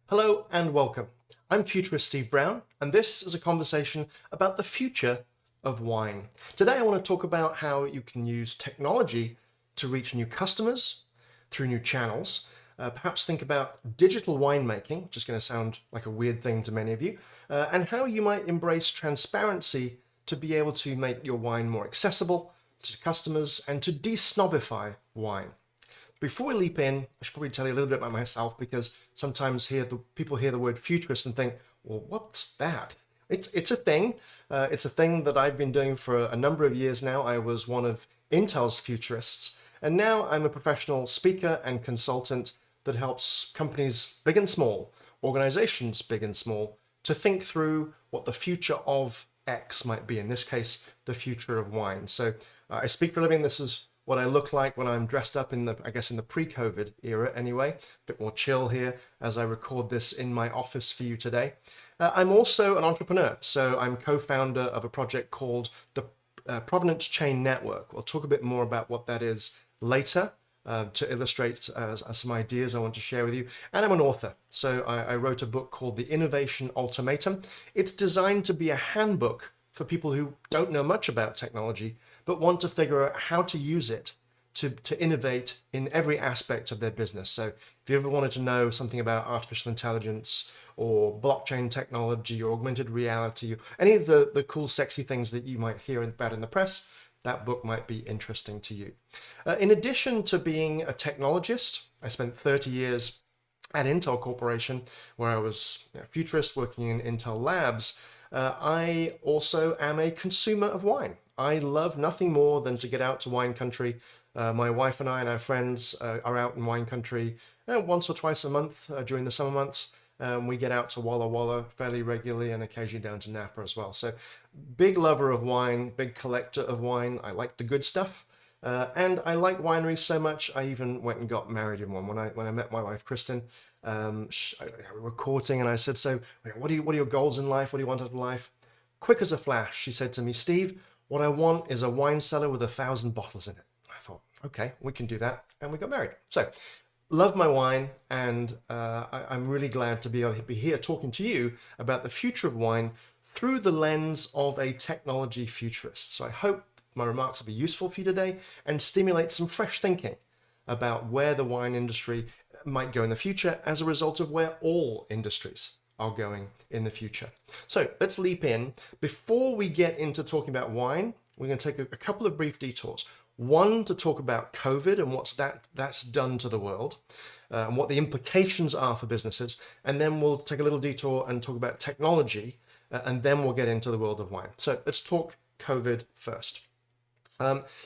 Hello and welcome. I'm Futurist Steve Brown, and this is a conversation about the future of wine. Today I want to talk about how you can use technology to reach new customers through new channels. Perhaps think about digital winemaking, which is going to sound like a weird thing to many of you, and how you might embrace transparency to be able to make your wine more accessible to customers and to de-snobify wine. Before we leap in, I should probably tell you a little bit about myself because sometimes people hear the word futurist and think, well, what's that? It's a thing. It's a thing that I've been doing for a number of years now. I was one of Intel's futurists, and now I'm a professional speaker and consultant that helps companies big and small, organizations big and small, to think through what the future of X might be. In this case, the future of wine. So I speak for a living. This is what I look like when I'm dressed up in the pre-COVID era anyway. A bit more chill here as I record this in my office for you today. I'm also an entrepreneur, so I'm co-founder of a project called the Provenance Chain Network. We'll talk a bit more about what that is later to illustrate some ideas I want to share with you. And I'm an author, so I wrote a book called The Innovation Ultimatum. It's designed to be a handbook for people who don't know much about technology, but want to figure out how to use it to innovate in every aspect of their business. So if you ever wanted to know something about artificial intelligence or blockchain technology or augmented reality, any of the cool, sexy things that you might hear about in the press, that book might be interesting to you. In addition to being a technologist, I spent 30 years at Intel Corporation, where I was a futurist working in Intel Labs. I also am a consumer of wine. I love nothing more than to get out to wine country. My wife and I and our friends are out in wine country once or twice a month during the summer months. We get out to Walla Walla fairly regularly and occasionally down to Napa as well. So big lover of wine, big collector of wine. I like the good stuff. And I like wineries so much, I even went and got married in one. When I met my wife, Kristen, we were courting, and I said, so what are your goals in life? What do you want out of life? Quick as a flash, she said to me, Steve, what I want is a wine cellar with 1,000 bottles in it. I thought, okay, we can do that. And we got married. So love my wine, and I'm really glad to be able to be here talking to you about the future of wine through the lens of a technology futurist. So I hope my remarks will be useful for you today and stimulate some fresh thinking about where the wine industry might go in the future as a result of where all industries are going in the future. So let's leap in. Before we get into talking about wine, we're going to take a couple of brief detours. One, to talk about COVID and what's that's done to the world, and what the implications are for businesses. And then we'll take a little detour and talk about technology, and then we'll get into the world of wine. So let's talk COVID first.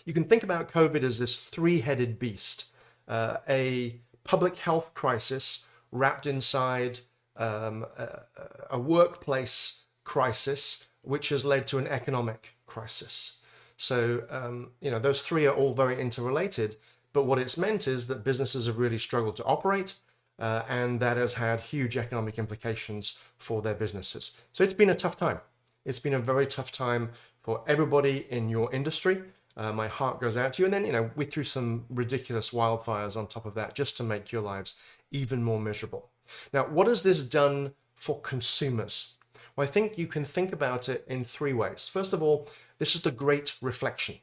You can think about COVID as this three-headed beast, a public health crisis wrapped inside a workplace crisis, which has led to an economic crisis. So, those three are all very interrelated, but what it's meant is that businesses have really struggled to operate, and that has had huge economic implications for their businesses. So it's been a tough time. It's been a very tough time for everybody in your industry. My heart goes out to you. And then, we threw some ridiculous wildfires on top of that just to make your lives even more miserable. Now, what has this done for consumers? Well, I think you can think about it in three ways. First of all, this is the great reflection.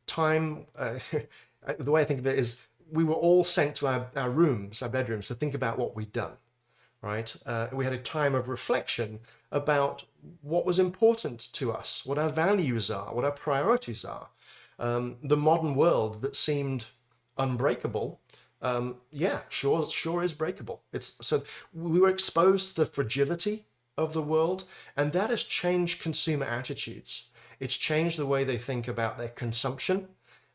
Time, the way I think of it is we were all sent to our rooms, our bedrooms, to think about what we'd done, right? We had a time of reflection about what was important to us, what our values are, what our priorities are. The modern world that seemed unbreakable, sure is breakable. So we were exposed to the fragility of the world, and that has changed consumer attitudes. It's changed the way they think about their consumption,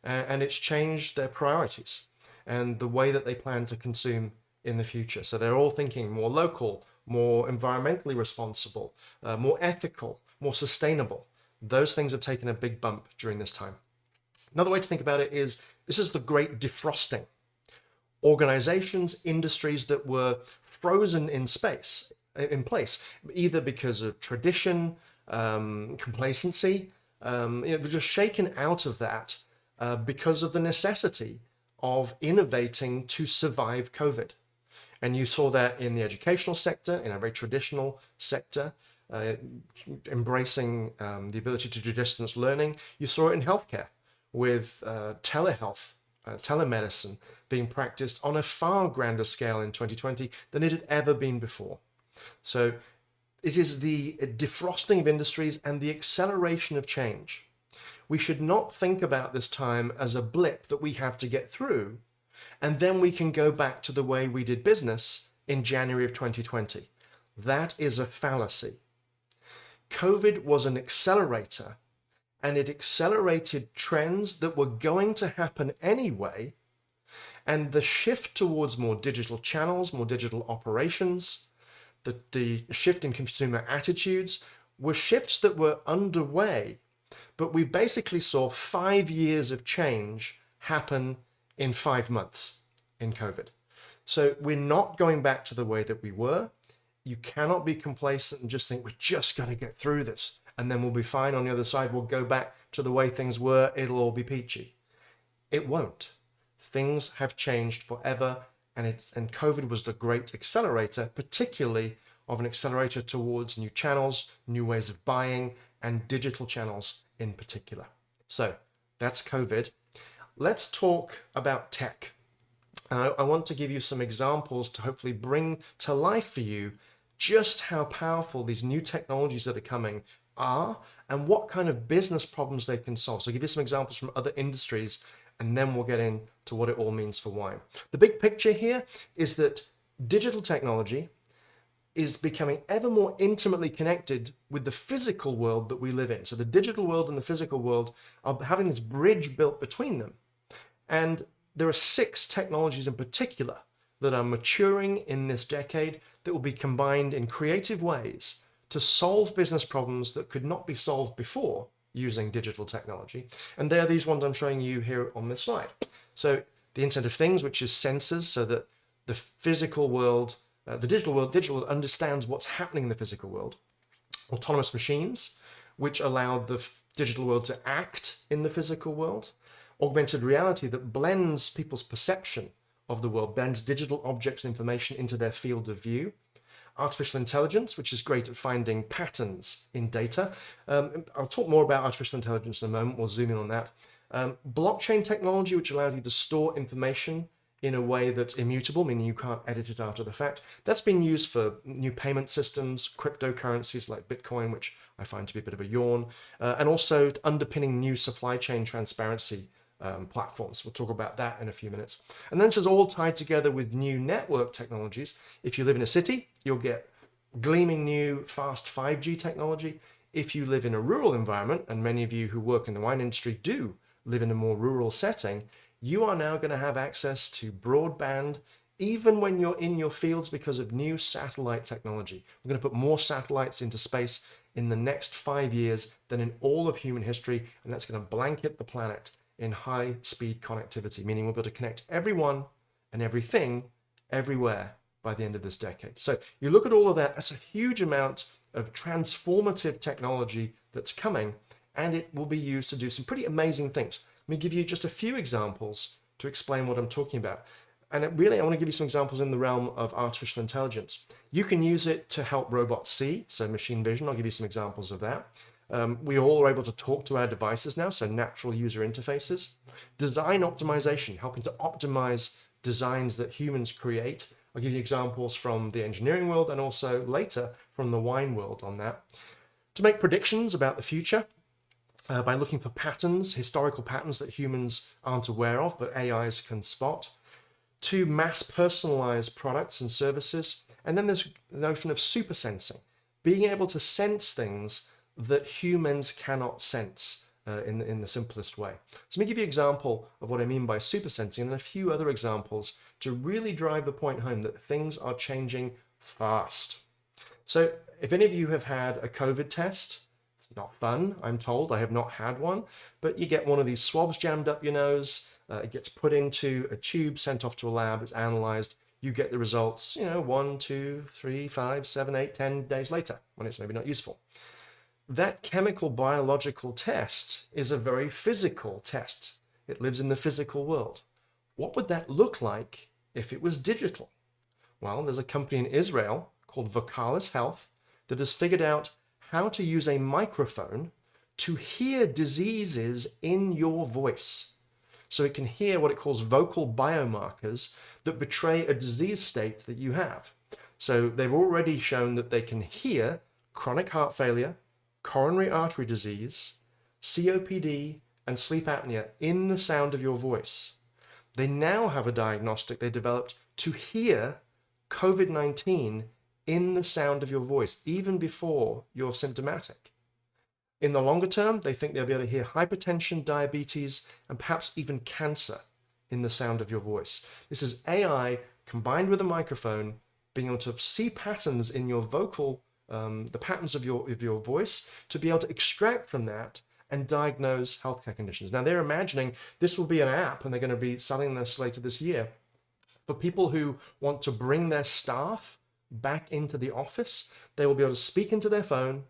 and it's changed their priorities and the way that they plan to consume in the future. So they're all thinking more local, more environmentally responsible, more ethical, more sustainable. Those things have taken a big bump during this time. Another way to think about it is this is the great defrosting. Organizations, industries that were frozen in place, either because of tradition, complacency, were just shaken out of that because of the necessity of innovating to survive COVID. And you saw that in the educational sector, in a very traditional sector, uh, embracing the ability to do distance learning. You saw it in healthcare with telehealth, telemedicine being practiced on a far grander scale in 2020 than it had ever been before. So it is the defrosting of industries and the acceleration of change. We should not think about this time as a blip that we have to get through, and then we can go back to the way we did business in January of 2020. That is a fallacy. COVID was an accelerator, and it accelerated trends that were going to happen anyway, and the shift towards more digital channels, more digital operations, the shift in consumer attitudes were shifts that were underway, but we basically saw 5 years of change happen in 5 months in COVID. So we're not going back to the way that we were. You cannot be complacent and just think we're just going to get through this and then we'll be fine on the other side. We'll go back to the way things were. It'll all be peachy. It won't. Things have changed forever, and COVID was the great accelerator, particularly of an accelerator towards new channels, new ways of buying, and digital channels in particular. So that's COVID. Let's talk about tech. And I want to give you some examples to hopefully bring to life for you just how powerful these new technologies that are coming are and what kind of business problems they can solve. So I'll give you some examples from other industries, and then we'll get into what it all means for wine. The big picture here is that digital technology is becoming ever more intimately connected with the physical world that we live in. So the digital world and the physical world are having this bridge built between them. And there are 6 technologies in particular that are maturing in this decade that will be combined in creative ways to solve business problems that could not be solved before using digital technology. And they are these ones I'm showing you here on this slide. So the Internet of Things, which is sensors, so that the physical world, the digital world understands what's happening in the physical world. Autonomous machines, which allow the digital world to act in the physical world. Augmented reality that blends people's perception of the world, blends digital objects and information into their field of view. Artificial intelligence, which is great at finding patterns in data. I'll talk more about artificial intelligence in a moment. We'll zoom in on that. Blockchain technology, which allows you to store information in a way that's immutable, meaning you can't edit it after the fact. That's been used for new payment systems, cryptocurrencies like Bitcoin, which I find to be a bit of a yawn, and also underpinning new supply chain transparency platforms. We'll talk about that in a few minutes. And then this is all tied together with new network technologies. If you live in a city, you'll get gleaming new fast 5G technology. If you live in a rural environment, and many of you who work in the wine industry do live in a more rural setting, you are now going to have access to broadband even when you're in your fields because of new satellite technology. We're going to put more satellites into space in the next 5 years than in all of human history, and that's going to blanket the planet in high-speed connectivity, meaning we'll be able to connect everyone and everything everywhere by the end of this decade. So you look at all of that, that's a huge amount of transformative technology that's coming, and it will be used to do some pretty amazing things. Let me give you just a few examples to explain what I'm talking about. And I want to give you some examples in the realm of artificial intelligence. You can use it to help robots see, so machine vision. I'll give you some examples of that. We all are able to talk to our devices now, so natural user interfaces. Design optimization, helping to optimize designs that humans create. I'll give you examples from the engineering world and also later from the wine world on that. To make predictions about the future by looking for patterns, historical patterns that humans aren't aware of, but AIs can spot. To mass personalize products and services. And then there's the notion of super sensing, being able to sense things that humans cannot sense in the simplest way. So let me give you an example of what I mean by super sensing and a few other examples to really drive the point home that things are changing fast. So if any of you have had a COVID test, it's not fun, I'm told. I have not had one, but you get one of these swabs jammed up your nose, it gets put into a tube, sent off to a lab, it's analyzed, you get the results, 1, 2, 3, 5, 7, 8, 10 days later when it's maybe not useful. That chemical biological test is a very physical test. It lives in the physical world. What would that look like if it was digital? Well, there's a company in Israel called Vocalis Health that has figured out how to use a microphone to hear diseases in your voice. So it can hear what it calls vocal biomarkers that betray a disease state that you have. So they've already shown that they can hear chronic heart failure, coronary artery disease, COPD, and sleep apnea in the sound of your voice. They now have a diagnostic they developed to hear COVID-19 in the sound of your voice, even before you're symptomatic. In the longer term, they think they'll be able to hear hypertension, diabetes, and perhaps even cancer in the sound of your voice. This is AI combined with a microphone, being able to see patterns in your vocal, the patterns of your voice, to be able to extract from that and diagnose healthcare conditions. Now, they're imagining this will be an app, and they're going to be selling this later this year, for people who want to bring their staff back into the office. They will be able to speak into their phone.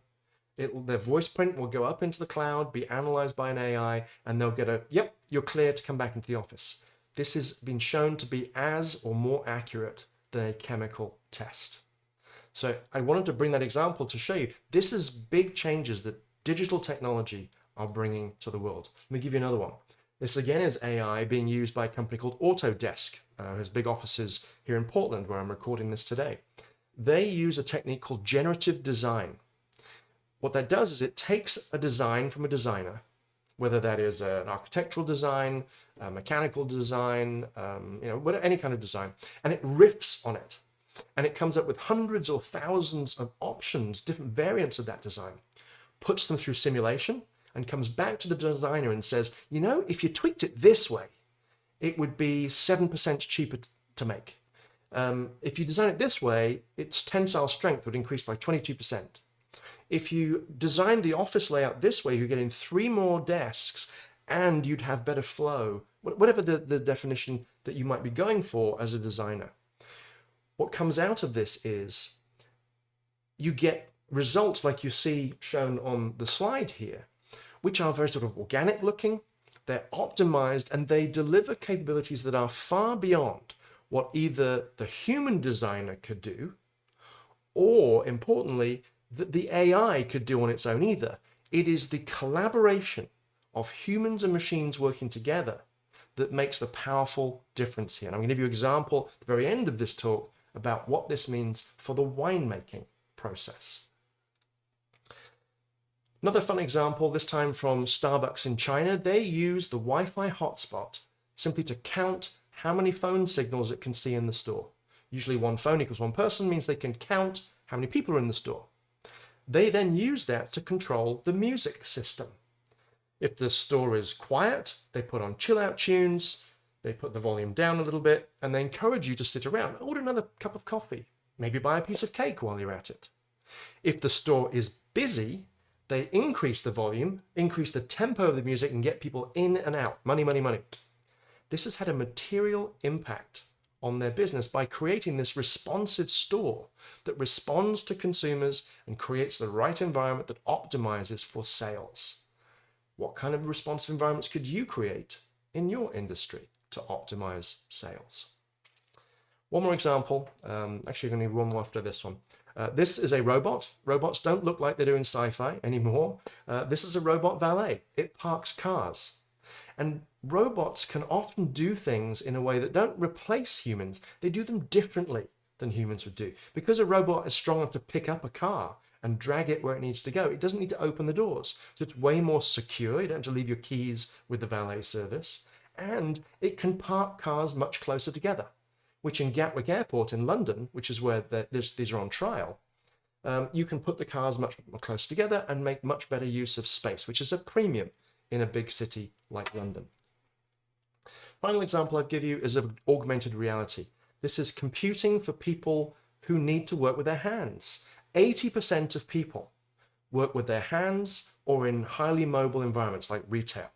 Their voice print will go up into the cloud, be analyzed by an AI, and they'll get yep, you're clear to come back into the office. This has been shown to be as or more accurate than a chemical test. So I wanted to bring that example to show you this is big changes that digital technology are bringing to the world. Let me give you another one. This again is AI being used by a company called Autodesk, who has big offices here in Portland, where I'm recording this today. They use a technique called generative design. What that does is it takes a design from a designer, whether that is an architectural design, a mechanical design, any kind of design, and it riffs on it. And it comes up with hundreds or thousands of options, different variants of that design, puts them through simulation, and comes back to the designer and says, if you tweaked it this way, it would be 7% cheaper to make. If you design it this way, its tensile strength would increase by 22%. If you design the office layout this way, you're getting 3 more desks and you'd have better flow, whatever the definition that you might be going for as a designer. What comes out of this is you get results like you see shown on the slide here, which are very sort of organic looking, they're optimized, and they deliver capabilities that are far beyond what either the human designer could do, or importantly, that the AI could do on its own either. It is the collaboration of humans and machines working together that makes the powerful difference here. And I'm going to give you an example at the very end of this talk about what this means for the winemaking process. Another fun example, this time from Starbucks in China. They use the Wi-Fi hotspot simply to count how many phone signals it can see in the store. Usually one phone equals one person means they can count how many people are in the store. They then use that to control the music system. If the store is quiet, they put on chill out tunes, they put the volume down a little bit, and they encourage you to sit around, order another cup of coffee, maybe buy a piece of cake while you're at it. If the store is busy, they increase the volume, increase the tempo of the music, and get people in and out. Money, money, money. This has had a material impact on their business by creating this responsive store that responds to consumers and creates the right environment that optimizes for sales. What kind of responsive environments could you create in your industry to optimize sales? One more example. Actually, I'm going to need one more after this one. This is a robot. Robots don't look like they do in sci-fi anymore. This is a robot valet. It parks cars. And robots can often do things in a way that don't replace humans. They do them differently than humans would do. Because a robot is strong enough to pick up a car and drag it where it needs to go, it doesn't need to open the doors. So it's way more secure. You don't have to leave your keys with the valet service. And it can park cars much closer together, which in Gatwick Airport in London, which is where these are on trial, you can put the cars much more close together and make much better use of space, which is a premium in a big city like London. Final example I'd give you is of augmented reality. This is computing for people who need to work with their hands. 80% of people work with their hands or in highly mobile environments like retail.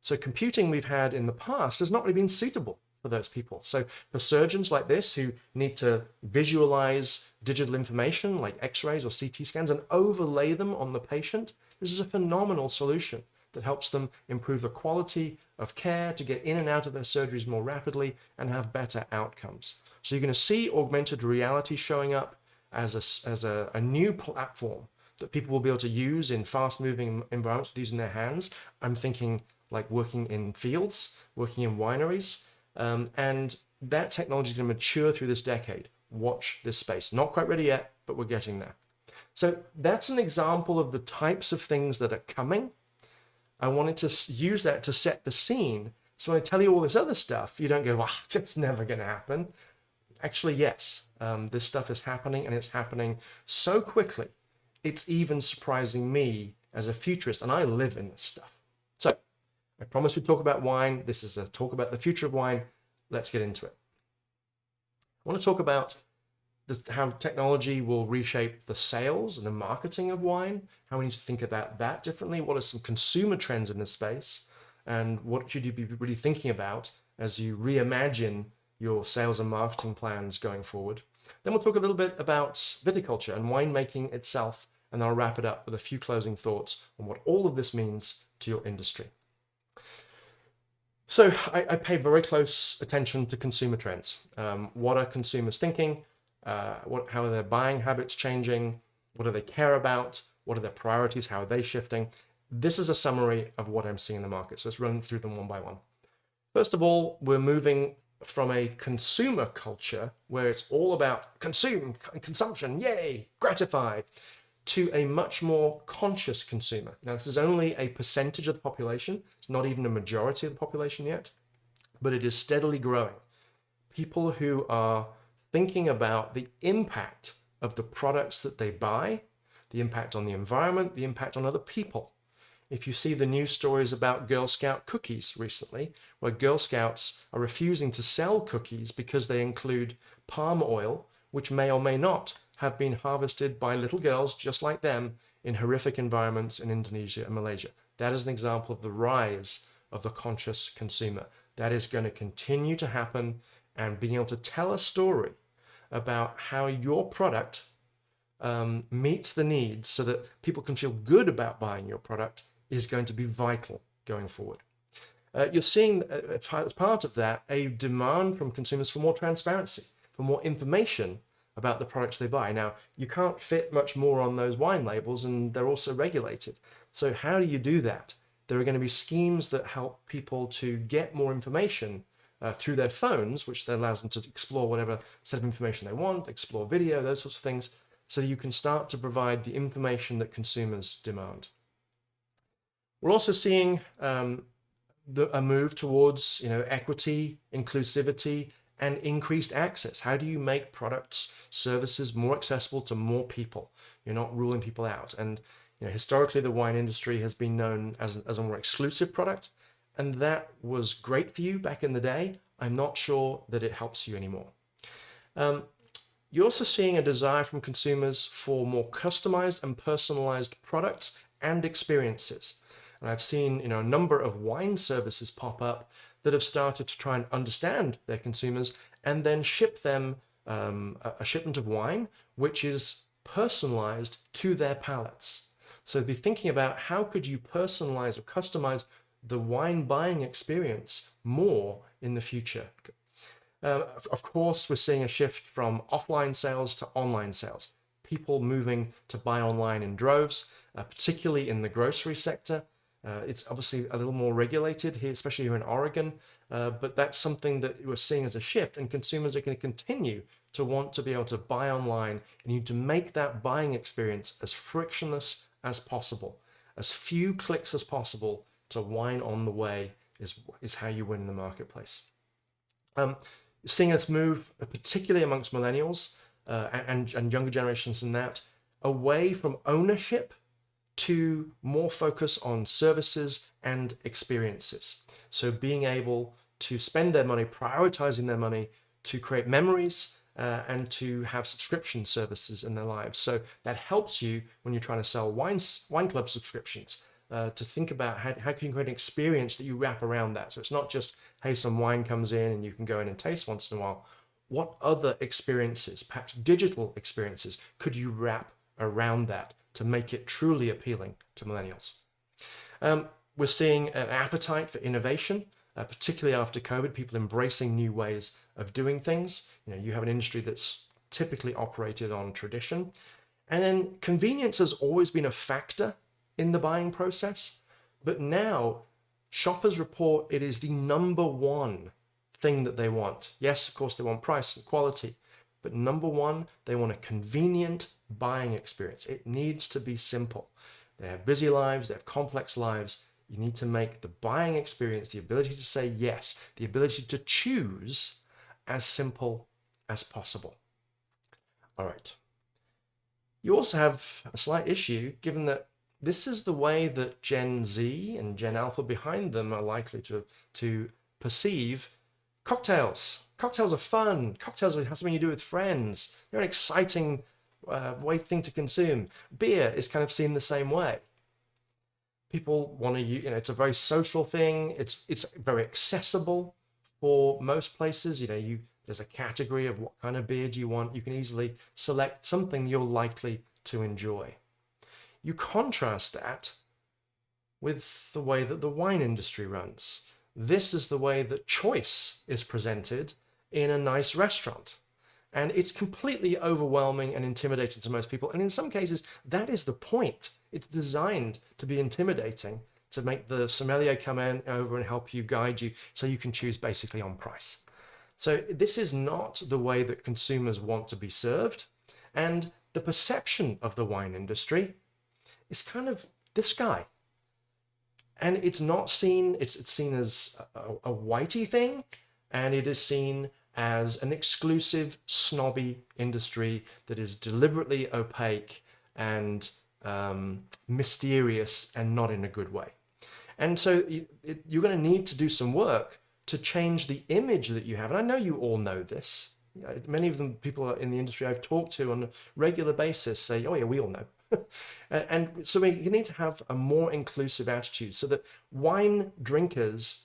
So computing we've had in the past has not really been suitable for those people. So for surgeons like this who need to visualize digital information like x-rays or CT scans and overlay them on the patient, this is a phenomenal solution that helps them improve the quality of care to get in and out of their surgeries more rapidly and have better outcomes. So you're going to see augmented reality showing up as a new platform that people will be able to use in fast-moving environments with using their hands. I'm thinking like working in fields, working in wineries, and that technology is going to mature through this decade. Watch this space. Not quite ready yet, but we're getting there. So that's an example of the types of things that are coming. I wanted to use that to set the scene. So when I tell you all this other stuff, you don't go, well, that's never going to happen. Actually, yes, this stuff is happening, and it's happening so quickly. It's even surprising me as a futurist, and I live in this stuff. So I promised we'd talk about wine. This is a talk about the future of wine. Let's get into it. I want to talk about how technology will reshape the sales and the marketing of wine, how we need to think about that differently, what are some consumer trends in this space, and what should you be really thinking about as you reimagine your sales and marketing plans going forward. Then we'll talk a little bit about viticulture and winemaking itself, and I'll wrap it up with a few closing thoughts on what all of this means to your industry. So I pay very close attention to consumer trends. What are consumers thinking? How are their buying habits changing? What do they care about? What are their priorities? How are they shifting? This is a summary of what I'm seeing in the market. So let's run through them one by one. First of all, we're moving from a consumer culture where it's all about consume and consumption, yay, gratify, to a much more conscious consumer. Now, this is only a percentage of the population. It's not even a majority of the population yet, but it is steadily growing. People who are thinking about the impact of the products that they buy, the impact on the environment, the impact on other people. If you see the news stories about Girl Scout cookies recently, where Girl Scouts are refusing to sell cookies because they include palm oil, which may or may not have been harvested by little girls just like them in horrific environments in Indonesia and Malaysia. That is an example of the rise of the conscious consumer. That is going to continue to happen, and being able to tell a story about how your product meets the needs so that people can feel good about buying your product is going to be vital going forward. You're seeing, as part of that, a demand from consumers for more transparency, for more information about the products they buy. Now, you can't fit much more on those wine labels, and they're also regulated. So how do you do that? There are going to be schemes that help people to get more information through their phones, which allows them to explore whatever set of information they want, explore video, those sorts of things, so that you can start to provide the information that consumers demand. We're also seeing a move towards equity, inclusivity, and increased access. How do you make products, services more accessible to more people? You're not ruling people out. And historically, the wine industry has been known as a more exclusive product, and that was great for you back in the day. I'm not sure that it helps you anymore. You're also seeing a desire from consumers for more customized and personalized products and experiences. And I've seen a number of wine services pop up that have started to try and understand their consumers and then ship them a shipment of wine which is personalized to their palates. So be thinking about how could you personalize or customize the wine buying experience more in the future. Of course, we're seeing a shift from offline sales to online sales. People moving to buy online in droves, particularly in the grocery sector. It's obviously a little more regulated here, especially here in Oregon, but that's something that we're seeing as a shift, and consumers are going to continue to want to be able to buy online, and you need to make that buying experience as frictionless as possible. As few clicks as possible to wine on the way is how you win in the marketplace. Seeing us move, particularly amongst millennials and younger generations than that, away from ownership to more focus on services and experiences. So being able to spend their money, prioritizing their money to create memories and to have subscription services in their lives. So that helps you when you're trying to sell wine club subscriptions, to think about how can you create an experience that you wrap around that. So it's not just, hey, some wine comes in and you can go in and taste once in a while. What other experiences, perhaps digital experiences, could you wrap around that to make it truly appealing to millennials? We're seeing an appetite for innovation. particularly after COVID, people embracing new ways of doing things. You have an industry that's typically operated on tradition. And then convenience has always been a factor in the buying process. But now shoppers report it is the number one thing that they want. Yes, of course, they want price and quality, but number one, they want a convenient buying experience. It needs to be simple. They have busy lives, they have complex lives. You need to make the buying experience, the ability to say yes, the ability to choose, as simple as possible. All right. You also have a slight issue, given that this is the way that Gen Z and Gen Alpha behind them are likely to perceive cocktails. Cocktails are fun. Cocktails have something you do with friends. They're an exciting thing to consume. Beer is kind of seen the same way. People want to, it's a very social thing. It's very accessible for most places. There's a category of what kind of beer do you want. You can easily select something you're likely to enjoy. You contrast that with the way that the wine industry runs. This is the way that choice is presented in a nice restaurant. And it's completely overwhelming and intimidating to most people. And in some cases, that is the point. It's designed to be intimidating, to make the sommelier come over and help you, guide you, so you can choose basically on price. So this is not the way that consumers want to be served. And the perception of the wine industry is kind of this guy. And it's not seen, it's seen as a whitey thing, and it is seen as an exclusive, snobby industry that is deliberately opaque and mysterious, and not in a good way. And so you're going to need to do some work to change the image that you have. And I know you all know this. Many of them, people in the industry I've talked to on a regular basis say, oh yeah, we all know. And so we need to have a more inclusive attitude so that wine drinkers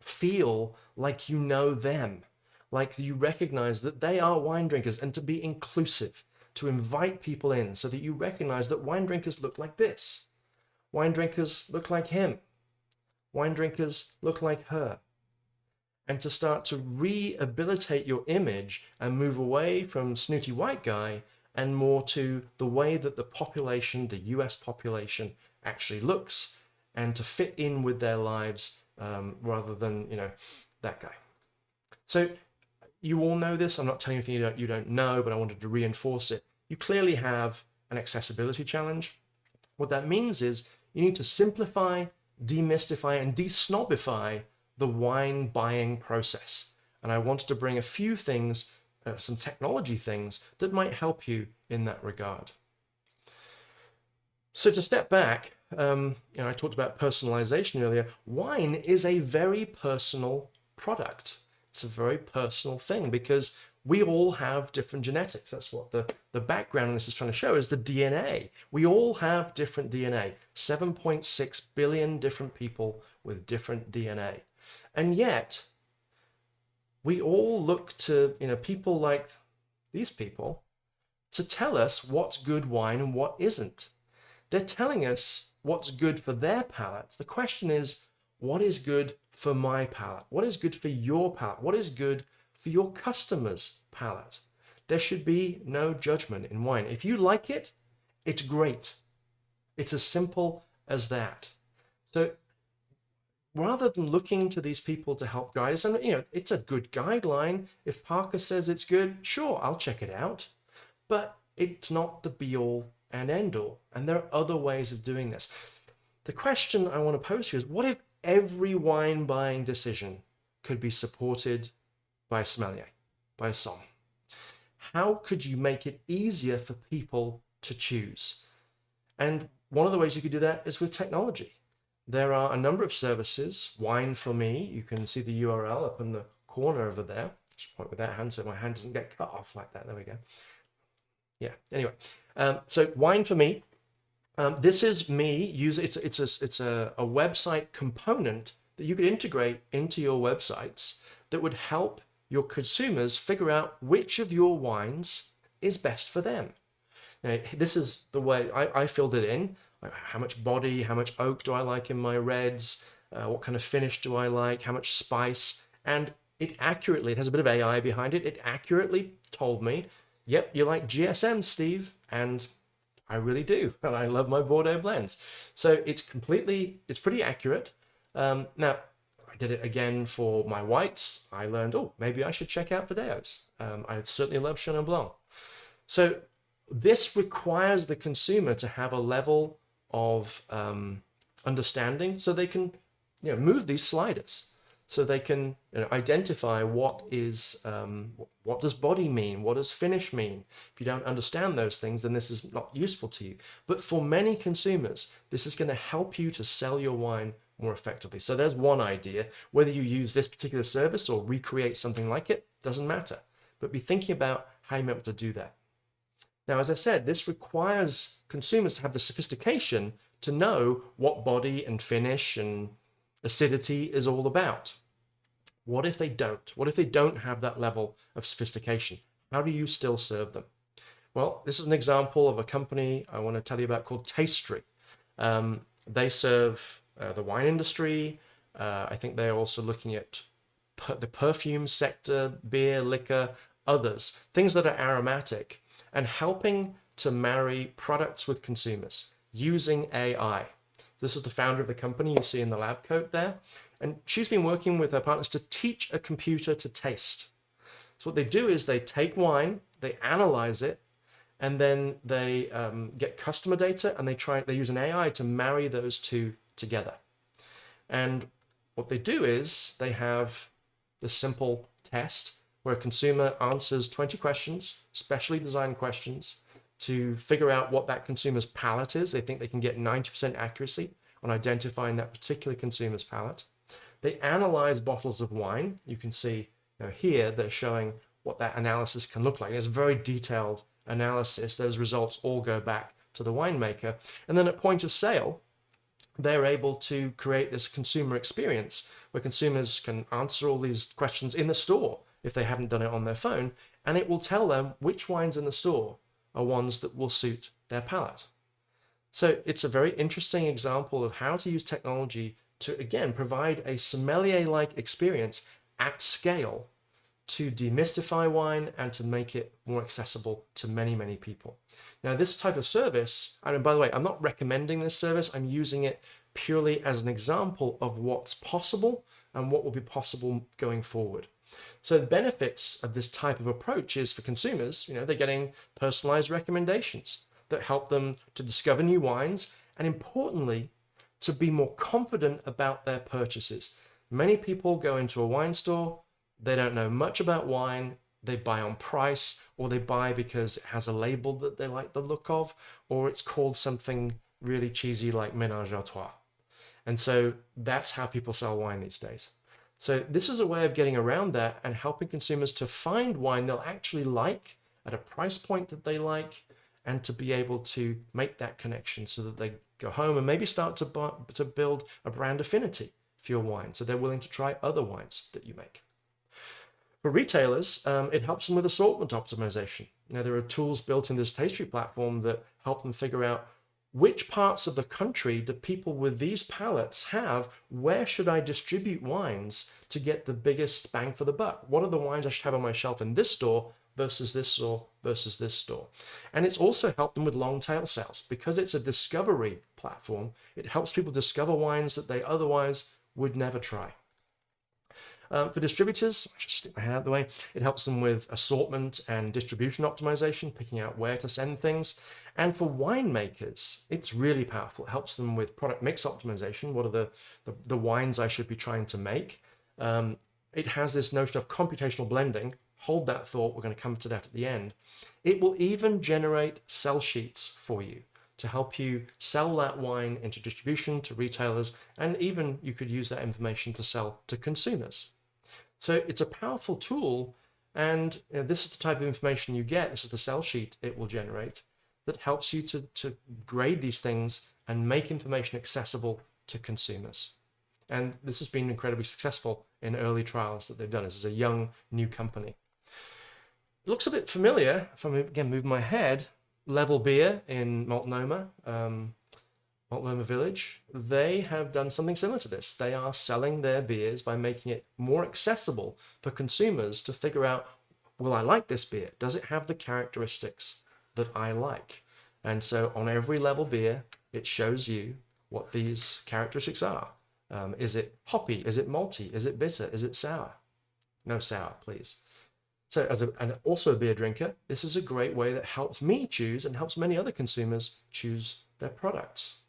feel like you know them, like you recognize that they are wine drinkers, and to be inclusive, to invite people in so that you recognize that wine drinkers look like this. Wine drinkers look like him. Wine drinkers look like her. And to start to rehabilitate your image and move away from snooty white guy and more to the way that the population, the US population, actually looks, and to fit in with their lives rather than, that guy. So you all know this. I'm not telling you anything you don't know, but I wanted to reinforce it. You clearly have an accessibility challenge. What that means is you need to simplify, demystify, and desnobify the wine buying process. And I wanted to bring a few things, some technology things that might help you in that regard. So to step back, I talked about personalization earlier. Wine is a very personal product. It's a very personal thing because we all have different genetics. That's what the background on this is trying to show, is the DNA. We all have different DNA. 7.6 billion different people with different DNA. And yet, we all look to people like these people to tell us what's good wine and what isn't. They're telling us what's good for their palate. The question is, what is good for my palate? What is good for your palate? What is good for your customer's palate? There should be no judgment in wine. If you like it, it's great. It's as simple as that. So rather than looking to these people to help guide us, and it's a good guideline. If Parker says it's good, sure, I'll check it out. But it's not the be-all and end-all. And there are other ways of doing this. The question I want to pose to you is, what if every wine buying decision could be supported by a sommelier, by a som? How could you make it easier for people to choose? And one of the ways you could do that is with technology. There are a number of services. Wine for Me, you can see the URL up in the corner over there. Just point with that hand so my hand doesn't get cut off like that. There we go. Yeah, anyway. So Wine for Me, this is me. It's a website component that you could integrate into your websites that would help your consumers figure out which of your wines is best for them. Now, this is the way I filled it in. How much body, how much oak do I like in my reds? what kind of finish do I like, how much spice, and it has a bit of AI behind it. It accurately told me, yep, you like GSM, Steve, and I really do, and I love my Bordeaux blends. So it's pretty accurate. Now, I did it again for my whites. I learned, oh, maybe I should check out Verdeos. I certainly love Chenin Blanc. So this requires the consumer to have a level of understanding so they can move these sliders. So they can identify what does body mean, what does finish mean. If you don't understand those things, then this is not useful to you. But for many consumers, this is going to help you to sell your wine more effectively. So there's one idea. Whether you use this particular service or recreate something like it, doesn't matter. But be thinking about how you're able to do that. Now, as I said, this requires consumers to have the sophistication to know what body and finish and acidity is all about. What if they don't? What if they don't have that level of sophistication? How do you still serve them? Well, this is an example of a company I want to tell you about called Tastery. They serve the wine industry. I think they're also looking at the perfume sector, beer, liquor, others, things that are aromatic, and helping to marry products with consumers using AI. This is the founder of the company you see in the lab coat there. And she's been working with her partners to teach a computer to taste. So what they do is they take wine, they analyze it, and then they get customer data, and they use an AI to marry those two together. And what they do is they have the simple test where a consumer answers 20 questions, specially designed questions, to figure out what that consumer's palate is. They think they can get 90% accuracy on identifying that particular consumer's palate. They analyze bottles of wine. You can see here they're showing what that analysis can look like. It's a very detailed analysis. Those results all go back to the winemaker. And then at point of sale, they're able to create this consumer experience where consumers can answer all these questions in the store if they haven't done it on their phone, and it will tell them which wines in the store are ones that will suit their palate. So it's a very interesting example of how to use technology to, again, provide a sommelier-like experience at scale to demystify wine and to make it more accessible to many, many people. Now, this type of service, and by the way, I'm not recommending this service. I'm using it purely as an example of what's possible and what will be possible going forward. So the benefits of this type of approach is for consumers, they're getting personalized recommendations that help them to discover new wines and, importantly, to be more confident about their purchases. Many people go into a wine store, they don't know much about wine, they buy on price, or they buy because it has a label that they like the look of, or it's called something really cheesy like ménage à trois. And so that's how people sell wine these days. So this is a way of getting around that and helping consumers to find wine they'll actually like at a price point that they like, and to be able to make that connection so that they go home and maybe start to build a brand affinity for your wine, so they're willing to try other wines that you make. For retailers, it helps them with assortment optimization. Now, there are tools built in this Tastery platform that help them figure out which parts of the country do people with these palates have? Where should I distribute wines to get the biggest bang for the buck? What are the wines I should have on my shelf in this store versus this store versus this store? And it's also helped them with long tail sales. Because it's a discovery platform, it helps people discover wines that they otherwise would never try. For distributors, I just stick my head out of the way, it helps them with assortment and distribution optimization, picking out where to send things. And for winemakers, it's really powerful. It helps them with product mix optimization. What are the wines I should be trying to make? It has this notion of computational blending. Hold that thought. We're going to come to that at the end. It will even generate sell sheets for you to help you sell that wine into distribution to retailers, and even you could use that information to sell to consumers. So it's a powerful tool, and this is the type of information you get. This is the sell sheet it will generate that helps you to grade these things and make information accessible to consumers. And this has been incredibly successful in early trials that they've done. This is a young, new company. It looks a bit familiar, if I again move my head. Level Beer in Multnomah, one Multnomah Village, they have done something similar to this. They are selling their beers by making it more accessible for consumers to figure out, will I like this beer? Does it have the characteristics that I like? And so on every level beer, it shows you what these characteristics are. Is it hoppy? Is it malty? Is it bitter? Is it sour? No sour, please. So and also a beer drinker, this is a great way that helps me choose and helps many other consumers choose their products.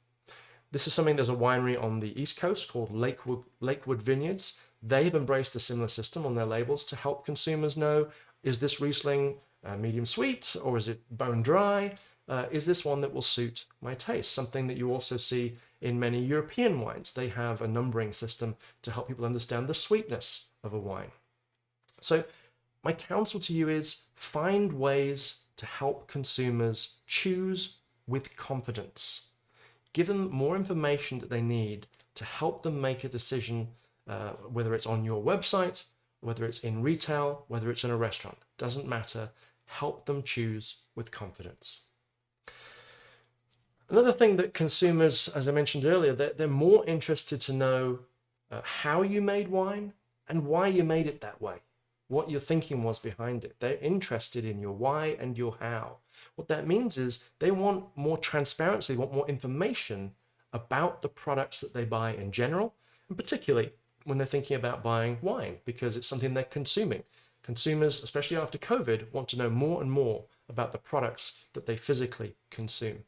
This is something, there's a winery on the East Coast called Lakewood Vineyards. They've embraced a similar system on their labels to help consumers know, is this Riesling medium sweet or is it bone dry? Is this one that will suit my taste? Something that you also see in many European wines. They have a numbering system to help people understand the sweetness of a wine. So my counsel to you is find ways to help consumers choose with confidence. Give them more information that they need to help them make a decision, whether it's on your website, whether it's in retail, whether it's in a restaurant. Doesn't matter. Help them choose with confidence. Another thing that consumers, as I mentioned earlier, they're more interested to know how you made wine and why you made it that way, what your thinking was behind it. They're interested in your why and your how. What that means is they want more transparency, they want more information about the products that they buy in general, and particularly when they're thinking about buying wine, because it's something they're consuming. Consumers, especially after COVID, want to know more and more about the products that they physically consume.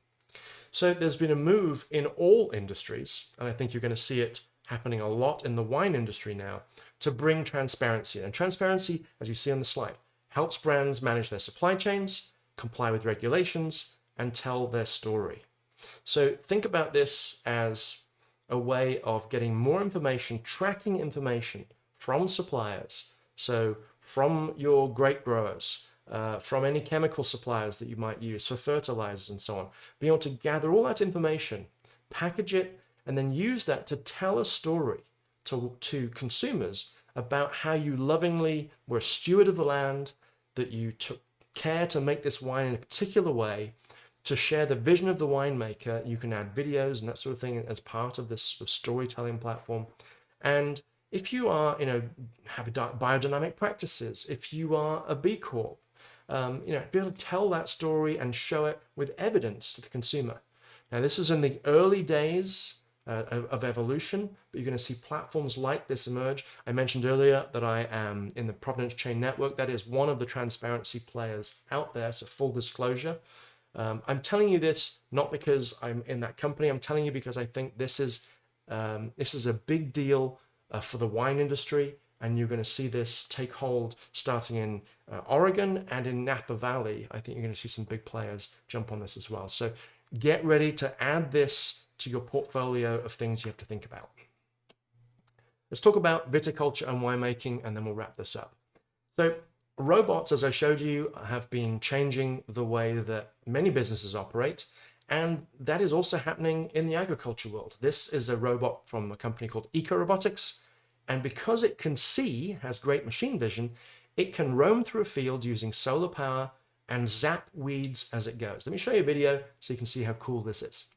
So there's been a move in all industries, and I think you're going to see it happening a lot in the wine industry now, to bring transparency. And transparency, as you see on the slide, helps brands manage their supply chains, comply with regulations, and tell their story. So think about this as a way of getting more information, tracking information from suppliers. So from your grape growers, from any chemical suppliers that you might use for fertilizers and so on, being able to gather all that information, package it, and then use that to tell a story to consumers about how you lovingly were a steward of the land, that you took care to make this wine in a particular way, to share the vision of the winemaker. You can add videos and that sort of thing as part of this sort of storytelling platform. And if you are, have biodynamic practices, if you are a B Corp, be able to tell that story and show it with evidence to the consumer. Now, this is in the early days of evolution, but you're going to see platforms like this emerge. I mentioned earlier that I am in the Provenance Chain Network. That is one of the transparency players out there, so full disclosure. I'm telling you this not because I'm in that company. I'm telling you because I think this is a big deal for the wine industry, and you're going to see this take hold starting in Oregon and in Napa Valley. I think you're going to see some big players jump on this as well. So get ready to add this to your portfolio of things you have to think about. Let's talk about viticulture and winemaking, and then we'll wrap this up. So robots, as I showed you, have been changing the way that many businesses operate, and that is also happening in the agriculture world. This is a robot from a company called Robotics, and because it can see, has great machine vision, it can roam through a field using solar power and zap weeds as it goes. Let me show you a video so you can see how cool this is.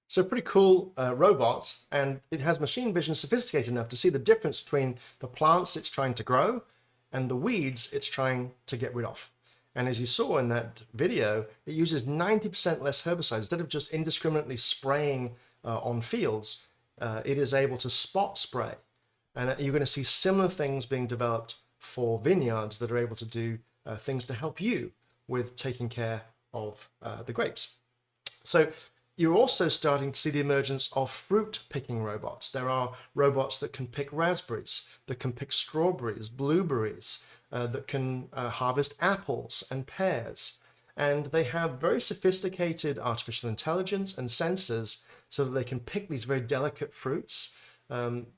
So pretty cool robot, and it has machine vision sophisticated enough to see the difference between the plants it's trying to grow and the weeds it's trying to get rid of. And as you saw in that video, it uses 90% less herbicides. Instead of just indiscriminately spraying on fields, it is able to spot spray. And you're going to see similar things being developed for vineyards that are able to do things to help you with taking care of the grapes. So you're also starting to see the emergence of fruit picking robots. There are robots that can pick raspberries, that can pick strawberries, blueberries, that can harvest apples and pears. And they have very sophisticated artificial intelligence and sensors so that they can pick these very delicate fruits.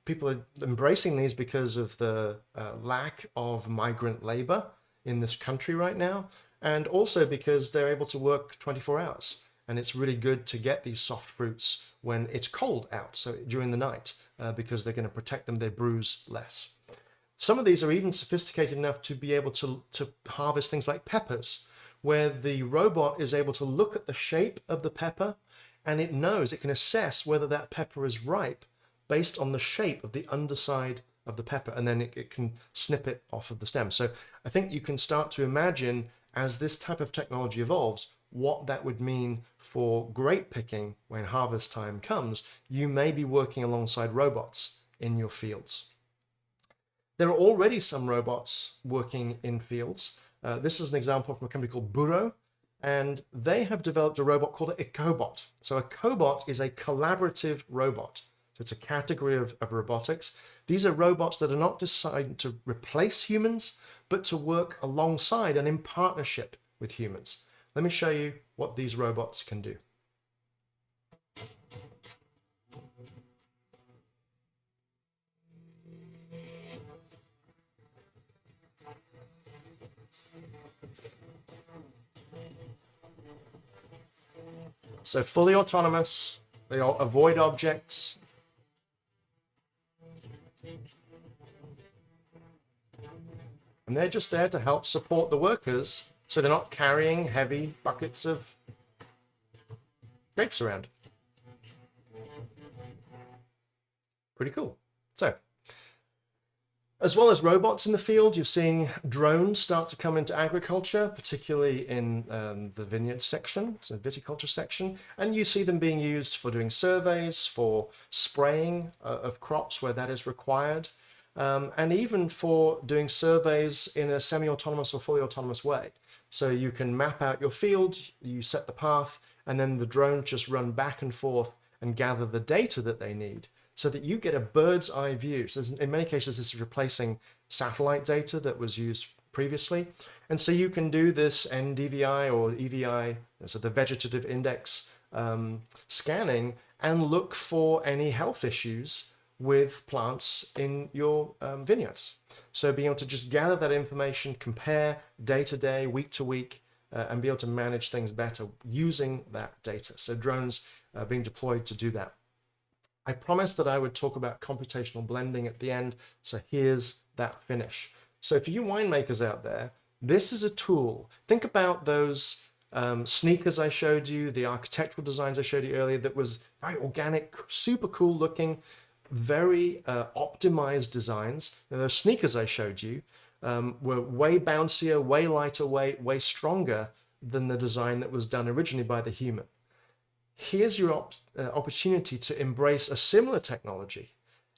People are embracing these because of the lack of migrant labor in this country right now, and also because they're able to work 24 hours. And it's really good to get these soft fruits when it's cold out, so during the night, because they're going to protect them, they bruise less. Some of these are even sophisticated enough to be able to harvest things like peppers, where the robot is able to look at the shape of the pepper, and it knows, it can assess whether that pepper is ripe based on the shape of the underside of the pepper, and then it can snip it off of the stem. So I think you can start to imagine, as this type of technology evolves, what that would mean for grape picking when harvest time comes. You may be working alongside robots in your fields. There are already some robots working in fields. This is an example from a company called Burro, and they have developed a robot called a cobot. So a cobot is a collaborative robot. So it's a category of robotics. These are robots that are not designed to replace humans, but to work alongside and in partnership with humans. Let me show you what these robots can do. So fully autonomous, they all avoid objects. And they're just there to help support the workers so they're not carrying heavy buckets of grapes around. Pretty cool. So, as well as robots in the field, you're seeing drones start to come into agriculture, particularly in the vineyard section, so viticulture section, and you see them being used for doing surveys, for spraying of crops where that is required, and even for doing surveys in a semi-autonomous or fully autonomous way. So you can map out your field, you set the path, and then the drones just run back and forth and gather the data that they need, so that you get a bird's eye view. So in many cases, this is replacing satellite data that was used previously. And so you can do this NDVI or EVI, so the vegetative index scanning, and look for any health issues with plants in your vineyards. So being able to just gather that information, compare day to day, week to week, and be able to manage things better using that data. So drones being deployed to do that. I promised that I would talk about computational blending at the end, so here's that finish. So for you winemakers out there, this is a tool. Think about those sneakers I showed you, the architectural designs I showed you earlier that was very organic, super cool looking, very optimized designs. Now, those sneakers I showed you were way bouncier, way lighter weight, way stronger than the design that was done originally by the human. Here's your opportunity to embrace a similar technology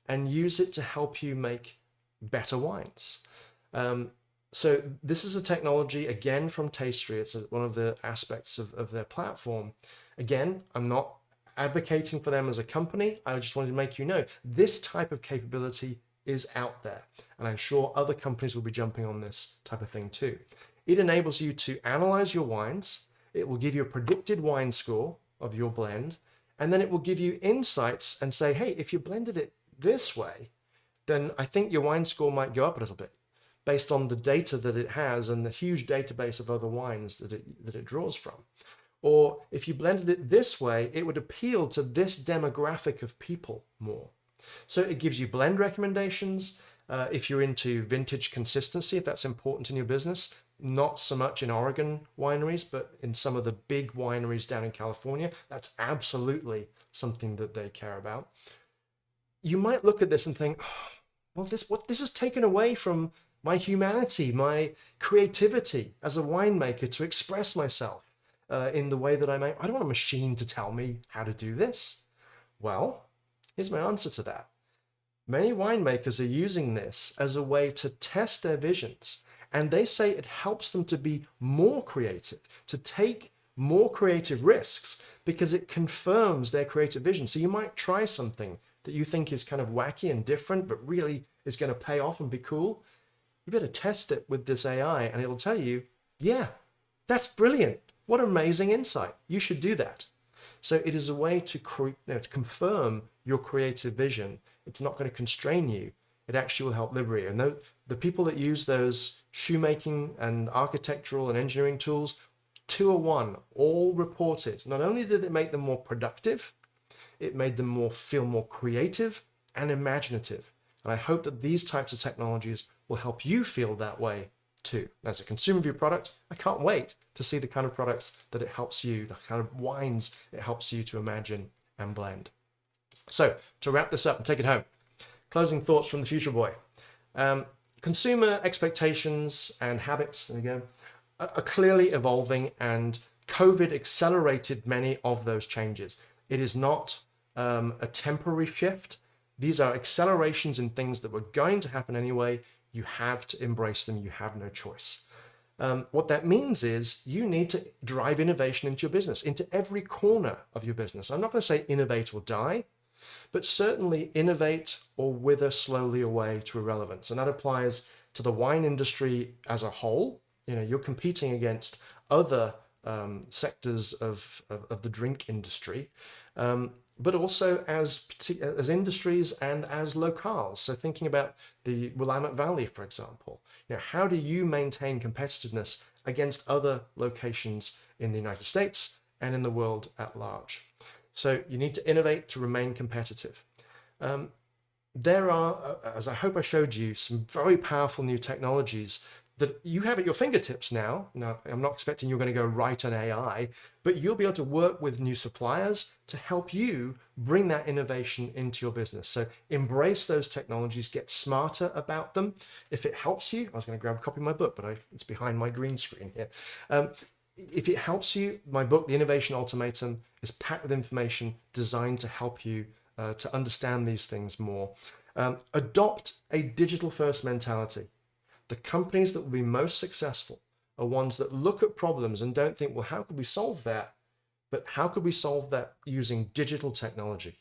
and use it to help you make better wines. So this is a technology, again, from Tastery. It's one of the aspects of their platform. Again, I'm not advocating for them as a company. I just wanted to make you know this type of capability is out there. And I'm sure other companies will be jumping on this type of thing too. It enables you to analyze your wines. It will give you a predicted wine score of your blend, and then it will give you insights and say, hey, if you blended it this way, then I think your wine score might go up a little bit based on the data that it has and the huge database of other wines that it draws from. Or if you blended it this way, it would appeal to this demographic of people more. So it gives you blend recommendations. If you're into vintage consistency, if that's important in your business, not so much in Oregon wineries, but in some of the big wineries down in California, that's absolutely something that they care about. You might look at this and think, oh, well, this is taken away from my humanity, my creativity as a winemaker to express myself in the way that I make. I don't want a machine to tell me how to do this. Well, here's my answer to that. Many winemakers are using this as a way to test their visions. And they say it helps them to be more creative, to take more creative risks because it confirms their creative vision. So you might try something that you think is kind of wacky and different, but really is going to pay off and be cool. You better test it with this AI and it'll tell you, yeah, that's brilliant. What amazing insight. You should do that. So it is a way to, to confirm your creative vision. It's not going to constrain you. It actually will help liberate you. And the people that use those shoemaking and architectural and engineering tools, 201, all reported. Not only did it make them more productive, it made them feel more creative and imaginative. And I hope that these types of technologies will help you feel that way too. As a consumer of your product, I can't wait to see the kind of products that it helps you, the kind of wines it helps you to imagine and blend. So to wrap this up and take it home, closing thoughts from the Future Boy. Consumer expectations and habits, there you go, are clearly evolving, and COVID accelerated many of those changes. It is not a temporary shift. These are accelerations in things that were going to happen anyway. You have to embrace them. You have no choice. What that means is you need to drive innovation into your business, into every corner of your business. I'm not going to say innovate or die, but certainly innovate or wither slowly away to irrelevance. And that applies to the wine industry as a whole. You know, you're competing against other sectors of the drink industry, but also as industries and as locales. So thinking about the Willamette Valley, for example, you know, how do you maintain competitiveness against other locations in the United States and in the world at large? So you need to innovate to remain competitive. There are, as I hope I showed you, some very powerful new technologies that you have at your fingertips now. Now, I'm not expecting you're going to go write an AI, but you'll be able to work with new suppliers to help you bring that innovation into your business. So embrace those technologies, get smarter about them. If it helps you, I was going to grab a copy of my book, but it's behind my green screen here. If it helps you, my book, The Innovation Ultimatum, is packed with information designed to help you to understand these things more. Adopt a digital-first mentality. The companies that will be most successful are ones that look at problems and don't think, well, how could we solve that? But how could we solve that using digital technology?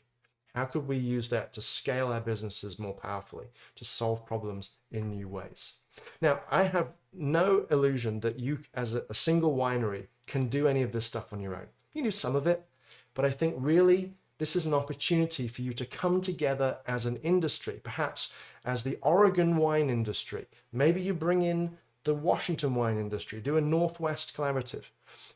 How could we use that to scale our businesses more powerfully, to solve problems in new ways? Now, I have no illusion that you, as a single winery, can do any of this stuff on your own. You can do some of it, but I think really this is an opportunity for you to come together as an industry, perhaps as the Oregon wine industry. Maybe you bring in the Washington wine industry, do a Northwest collaborative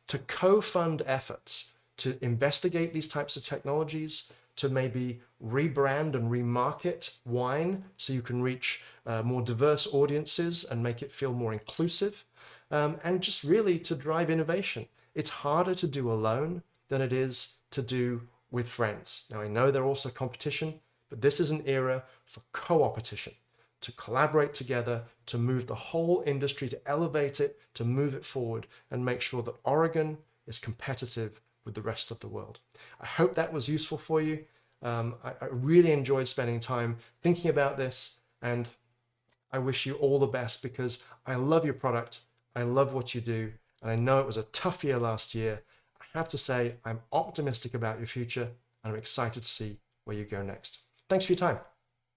to co-fund efforts to investigate these types of technologies, to maybe rebrand and remarket wine so you can reach more diverse audiences and make it feel more inclusive, and just really to drive innovation. It's harder to do alone than it is to do with friends. Now, I know there's also competition, but this is an era for co-opetition, to collaborate together, to move the whole industry, to elevate it, to move it forward and make sure that Oregon is competitive with the rest of the world. I hope that was useful for you. I really enjoyed spending time thinking about this, and I wish you all the best because I love your product. I love what you do. And I know it was a tough year last year. I have to say, I'm optimistic about your future and I'm excited to see where you go next. Thanks for your time.